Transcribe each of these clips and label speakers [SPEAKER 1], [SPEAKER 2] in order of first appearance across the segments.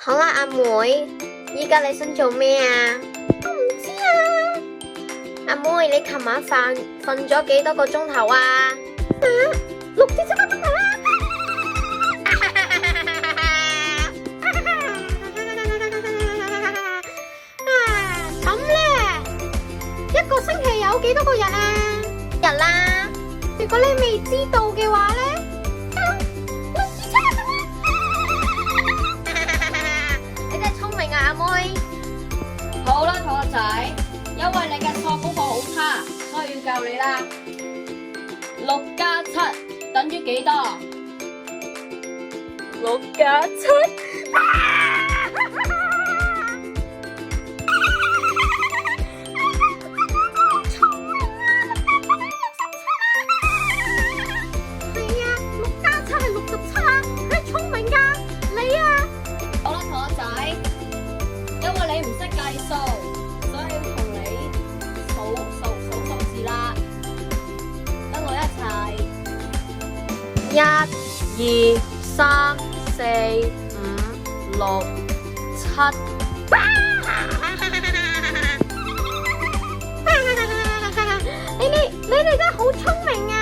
[SPEAKER 1] 好啦，阿妹，依家你想做咩啊？我唔知啊。阿妹，你琴晚瞓咗幾多個鐘頭啊？6至7個鐘頭啦。咁咧，一個星期有幾多個日啊？日啦。如果你未知道嘅話咧，你真係聰明啊，阿妹。
[SPEAKER 2] 好啦，同學仔，因為你嘅數功課好差，所以要教你啦。6+7等於幾多
[SPEAKER 1] 6+7。
[SPEAKER 2] 你唔識計數，所以要同你數數字啦。跟我一齊
[SPEAKER 1] 1、2、3、4、5、6、7。你哋真係好聰明啊！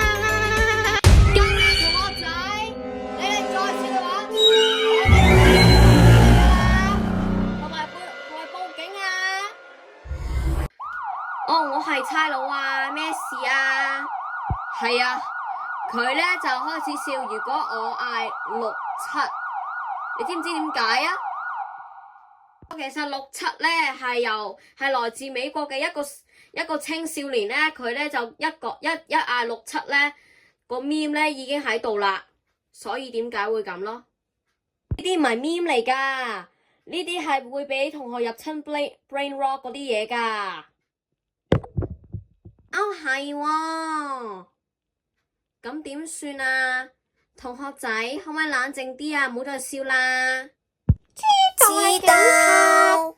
[SPEAKER 2] 同學仔，你哋再次嘅話，同埋報警啊！
[SPEAKER 1] 哦，我係差佬啊，咩事啊？
[SPEAKER 2] 係啊，佢咧就開始笑。如果我嗌6、7，你知唔知點解啊？其實6、7咧係來自美國嘅一個青少年咧，佢咧就一嗌6、7咧個 meme 咧已經喺度啦，所以點解會咁咯？呢啲唔係 meme 嚟噶，呢啲係會俾同學入侵 brain rot 嗰啲嘢噶。
[SPEAKER 1] 哦，係喎。
[SPEAKER 2] 咁點算啊？同學仔可唔可以冷靜啲啊？唔好再笑啦。
[SPEAKER 1] 知道。